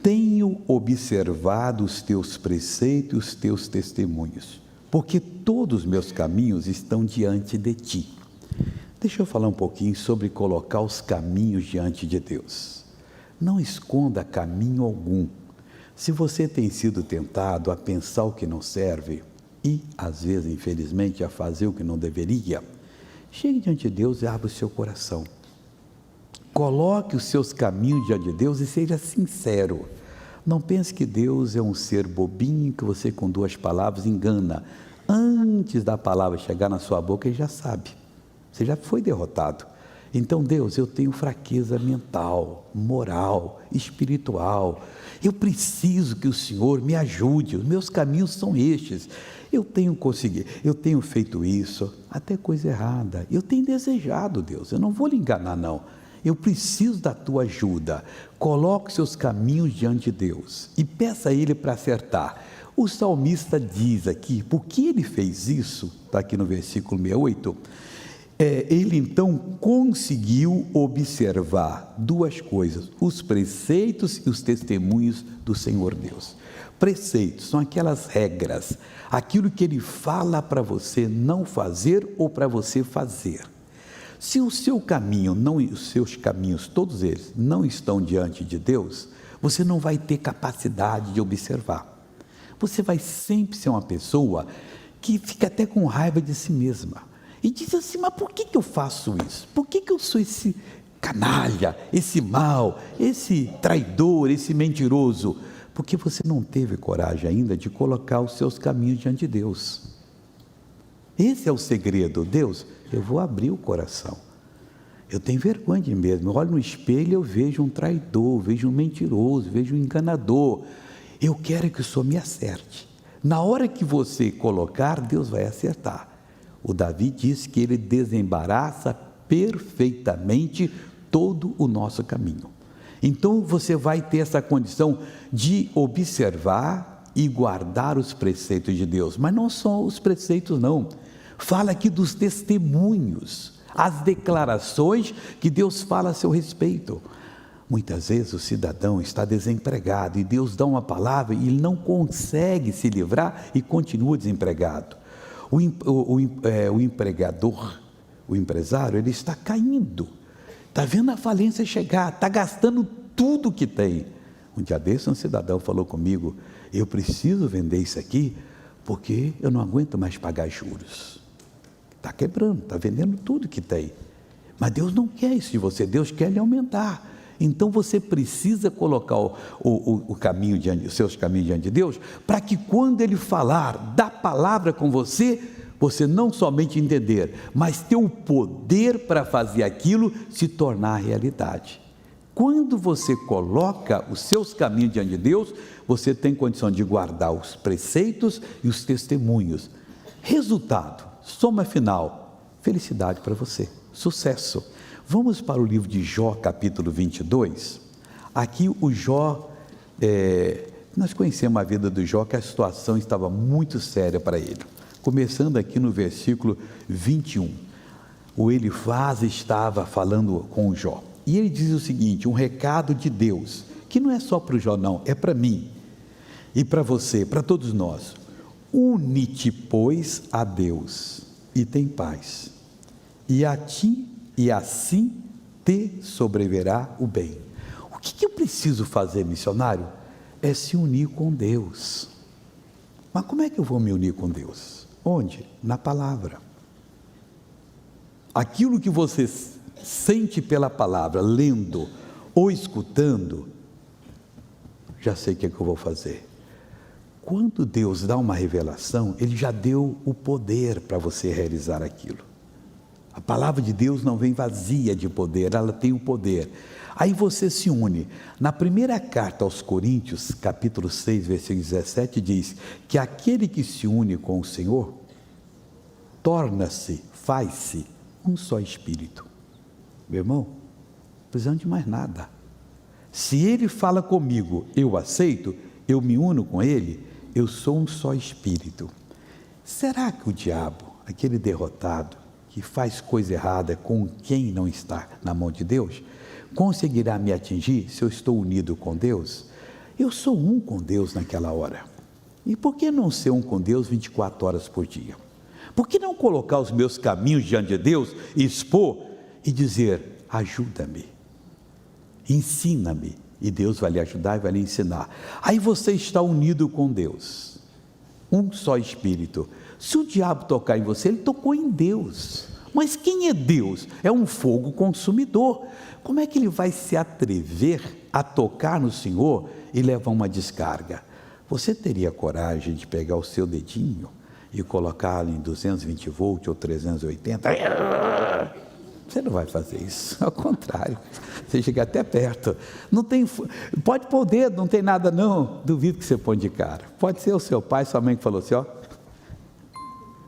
tenho observado os teus preceitos e os teus testemunhos, porque todos os meus caminhos estão diante de ti. Deixa eu falar um pouquinho sobre colocar os caminhos diante de Deus. Não esconda caminho algum. Se você tem sido tentado a pensar o que não serve e, às vezes, infelizmente, a fazer o que não deveria, chegue diante de Deus e abra o seu coração. Coloque os seus caminhos diante de Deus e seja sincero. Não pense que Deus é um ser bobinho que você com 2 palavras engana. Antes da palavra chegar na sua boca, Ele já sabe. Você já foi derrotado. Então, Deus, eu tenho fraqueza mental, moral, espiritual. Eu preciso que o Senhor me ajude. Os meus caminhos são estes. Eu tenho conseguido, eu tenho feito isso, até coisa errada. Eu tenho desejado, Deus. Eu não vou lhe enganar, não. Eu preciso da tua ajuda. Coloque seus caminhos diante de Deus e peça a Ele para acertar. O salmista diz aqui, por que ele fez isso? Está aqui no versículo 68. Ele então conseguiu observar 2 coisas, os preceitos e os testemunhos do Senhor Deus. Preceitos são aquelas regras, aquilo que Ele fala para você não fazer ou para você fazer. Se o seu caminho, os seus caminhos, todos eles, não estão diante de Deus, você não vai ter capacidade de observar. Você vai sempre ser uma pessoa que fica até com raiva de si mesma. E diz assim, mas por que eu faço isso? Por que eu sou esse canalha, esse mau, esse traidor, esse mentiroso? Porque você não teve coragem ainda de colocar os seus caminhos diante de Deus. Esse é o segredo. Deus, eu vou abrir o coração. Eu tenho vergonha de mim mesmo. Eu olho no espelho e eu vejo um traidor, vejo um mentiroso, vejo um enganador. Eu quero que o Senhor me acerte. Na hora que você colocar, Deus vai acertar. O Davi disse que Ele desembaraça perfeitamente todo o nosso caminho. Então você vai ter essa condição de observar e guardar os preceitos de Deus. Mas não só os preceitos, não. Fala aqui dos testemunhos, as declarações que Deus fala a seu respeito. Muitas vezes o cidadão está desempregado e Deus dá uma palavra e ele não consegue se livrar e continua desempregado. O empregador, o empresário, ele está caindo, está vendo a falência chegar, está gastando tudo que tem. Um dia desse, um cidadão falou comigo, eu preciso vender isso aqui, porque eu não aguento mais pagar juros. Está quebrando, está vendendo tudo que tem. Mas Deus não quer isso de você, Deus quer lhe aumentar. Então você precisa colocar os seus caminhos diante de Deus, para que quando Ele falar da palavra com você, você não somente entender, mas ter o poder para fazer aquilo se tornar realidade. Quando você coloca os seus caminhos diante de Deus, você tem condição de guardar os preceitos e os testemunhos. Resultado, soma final, felicidade para você, sucesso. Vamos para o livro de Jó, capítulo 22. Aqui o Jó, nós conhecemos a vida do Jó, que a situação estava muito séria para ele. Começando aqui no versículo 21. O Elifaz estava falando com o Jó. E ele diz o seguinte, um recado de Deus, que não é só para o Jó não, é para mim. E para você, para todos nós. Une-te, pois, a Deus e tem paz. E a ti e assim te sobrevirá o bem. O que eu preciso fazer, missionário? É se unir com Deus. Mas como é que eu vou me unir com Deus? Onde? Na palavra. Aquilo que você sente pela palavra, lendo ou escutando, já sei o que é que eu vou fazer. Quando Deus dá uma revelação, Ele já deu o poder para você realizar aquilo. A palavra de Deus não vem vazia de poder, ela tem o poder. Aí você se une. Na primeira carta aos Coríntios, capítulo 6, versículo 17, diz que aquele que se une com o Senhor, torna-se, faz-se um só espírito. Meu irmão, não precisamos de mais nada. Se Ele fala comigo, eu aceito, eu me uno com Ele, eu sou um só espírito. Será que o diabo, aquele derrotado, que faz coisa errada com quem não está na mão de Deus, conseguirá me atingir se eu estou unido com Deus? Eu sou um com Deus naquela hora. E por que não ser um com Deus 24 horas por dia? Por que não colocar os meus caminhos diante de Deus, expor e dizer: ajuda-me, ensina-me, e Deus vai lhe ajudar e vai lhe ensinar. Aí você está unido com Deus, um só Espírito. Se o diabo tocar em você, ele tocou em Deus. Mas quem é Deus? É um fogo consumidor. Como é que ele vai se atrever a tocar no Senhor e levar uma descarga? Você teria coragem de pegar o seu dedinho e colocá-lo em 220 volts ou 380? Você não vai fazer isso, ao contrário, você chega até perto. Não tem, pode pôr o dedo, não tem nada não, duvido que você põe de cara. Pode ser o seu pai, sua mãe que falou assim, ó.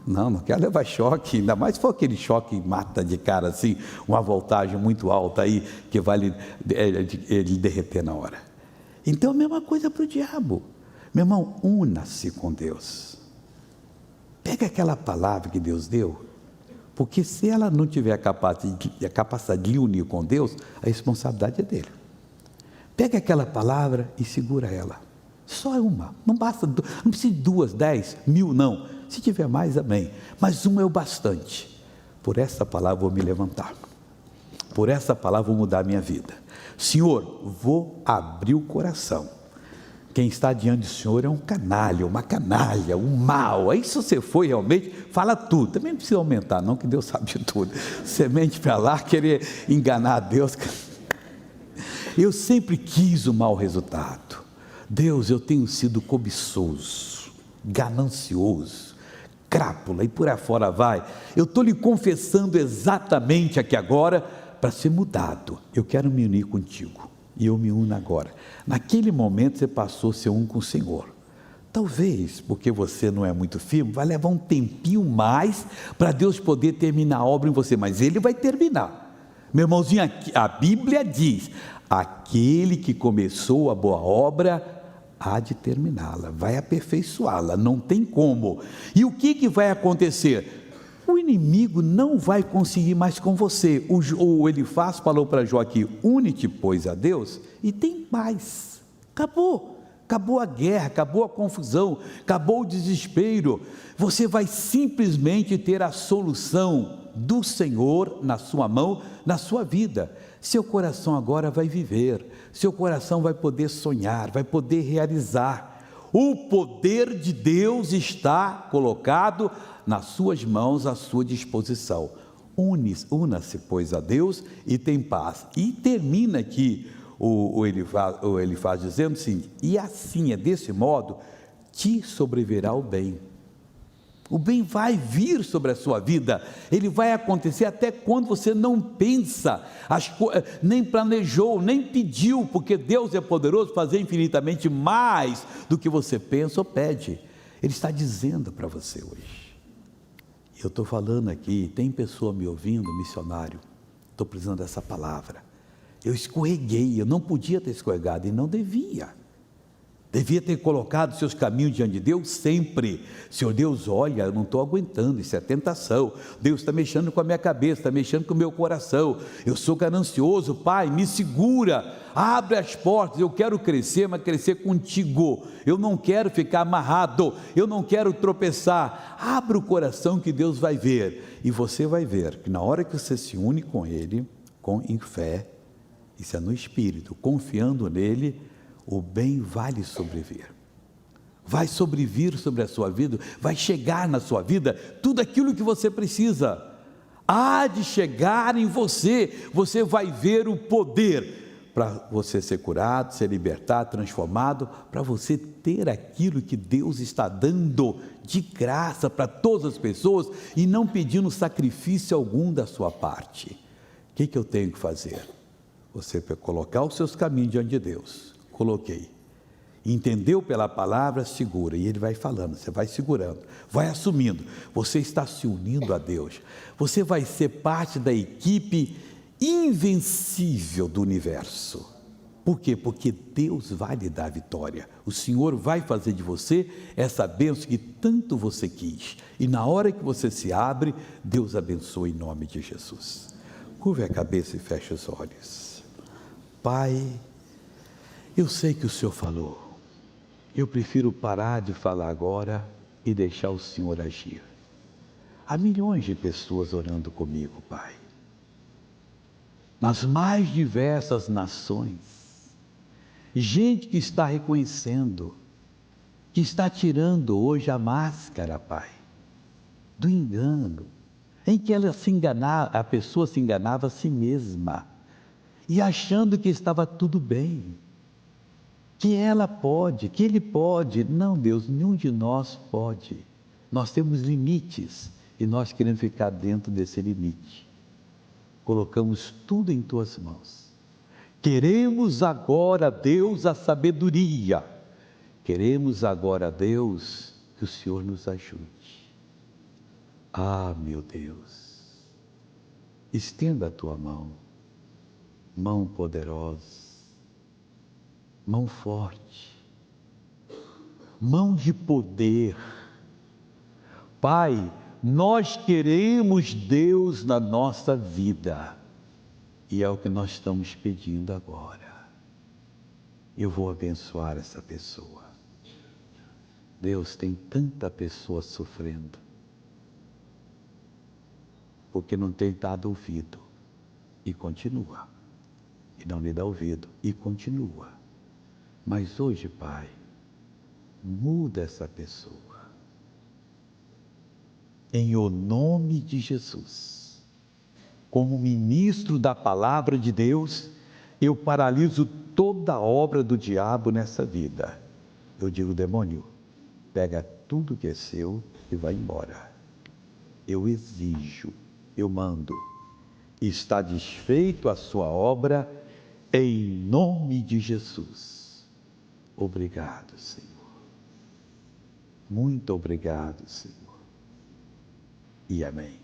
Não quero levar choque, ainda mais se for aquele choque que mata de cara assim, uma voltagem muito alta aí, que vai ele derreter na hora. Então a mesma coisa para o diabo. Meu irmão, una-se com Deus. Pega aquela palavra que Deus deu, porque se ela não tiver a capacidade de unir com Deus, a responsabilidade é dele. Pega aquela palavra e segura ela. Só uma, não basta, não precisa de 2, 10, 1000, não. Se tiver mais, amém. Mas uma é o bastante. Por essa palavra vou me levantar. Por essa palavra vou mudar a minha vida. Senhor, vou abrir o coração. Quem está diante do Senhor é um canalha, uma canalha, um mal. Aí se você for realmente, fala tudo. Também não precisa aumentar não, que Deus sabe de tudo. Semente para lá, querer enganar a Deus. Eu sempre quis o mau resultado. Deus, eu tenho sido cobiçoso, ganancioso, crápula e por aí fora vai. Eu estou lhe confessando exatamente aqui agora para ser mudado. Eu quero me unir contigo. E eu me uno agora. Naquele momento você passou a ser um com o Senhor. Talvez, porque você não é muito firme, vai levar um tempinho mais para Deus poder terminar a obra em você, mas Ele vai terminar. Meu irmãozinho, a Bíblia diz, aquele que começou a boa obra, há de terminá-la, vai aperfeiçoá-la, não tem como. E o que vai acontecer? O inimigo não vai conseguir mais com você. O Elifaz falou para Jó aqui, une-te, pois, a Deus, e tem paz. Acabou a guerra, acabou a confusão, acabou o desespero. Você vai simplesmente ter a solução do Senhor na sua mão, na sua vida. Seu coração agora vai viver, seu coração vai poder sonhar, vai poder realizar. O poder de Deus está colocado nas suas mãos, à sua disposição. Una-se, pois, a Deus e tem paz. E termina aqui o Elifaz dizendo assim, e assim é desse modo, te sobrevirá o bem. O bem vai vir sobre a sua vida, ele vai acontecer até quando você não pensa, nem planejou, nem pediu, porque Deus é poderoso fazer infinitamente mais do que você pensa ou pede. Ele está dizendo para você hoje. Eu estou falando aqui, tem pessoa me ouvindo, missionário, estou precisando dessa palavra. Eu escorreguei, eu não podia ter escorregado e não devia ter colocado seus caminhos diante de Deus sempre. Senhor Deus, olha, eu não estou aguentando, isso é tentação. Deus está mexendo com a minha cabeça, está mexendo com o meu coração. Eu sou ganancioso, Pai, me segura, abre as portas. Eu quero crescer, mas crescer contigo. Eu não quero ficar amarrado, eu não quero tropeçar. Abre o coração que Deus vai ver. E você vai ver que na hora que você se une com Ele, em fé, isso é no Espírito, confiando nele, o bem vai lhe sobreviver, vai sobrevir sobre a sua vida, vai chegar na sua vida, tudo aquilo que você precisa, há de chegar em você, você vai ver o poder, para você ser curado, ser libertado, transformado, para você ter aquilo que Deus está dando de graça para todas as pessoas, e não pedindo sacrifício algum da sua parte. O que eu tenho que fazer? Você colocar os seus caminhos diante de Deus. Coloquei, entendeu pela palavra, segura, e ele vai falando, você vai segurando, vai assumindo, você está se unindo a Deus, você vai ser parte da equipe invencível do universo. Por quê? Porque Deus vai lhe dar vitória, o Senhor vai fazer de você essa bênção que tanto você quis, e na hora que você se abre, Deus abençoa em nome de Jesus. Curve a cabeça e feche os olhos. Pai, Eu sei que o Senhor falou. Eu prefiro parar de falar agora e deixar o Senhor agir. Há milhões de pessoas orando comigo, Pai. Nas mais diversas nações. Gente que está reconhecendo, que está tirando hoje a máscara, Pai, do engano, em que ela se enganava, a pessoa se enganava a si mesma, e achando que estava tudo bem, que ela pode, que ele pode. Não, Deus, nenhum de nós pode. Nós temos limites e nós queremos ficar dentro desse limite. Colocamos tudo em tuas mãos. Queremos agora, Deus, a sabedoria. Queremos agora, Deus, que o Senhor nos ajude. Ah, meu Deus, estenda a tua mão, mão poderosa, mão forte, mão de poder. Pai, nós queremos Deus na nossa vida, e é o que nós estamos pedindo agora. Eu vou abençoar essa pessoa. Deus, tem tanta pessoa sofrendo, porque não tem dado ouvido, e continua, e não lhe dá ouvido, e continua. Mas hoje, Pai, muda essa pessoa, em o nome de Jesus. Como ministro da palavra de Deus, eu paraliso toda a obra do diabo nessa vida. Eu digo, demônio, pega tudo que é seu e vai embora. Eu exijo, eu mando. Está desfeito a sua obra, em nome de Jesus. Obrigado, Senhor. Muito obrigado, Senhor. E amém.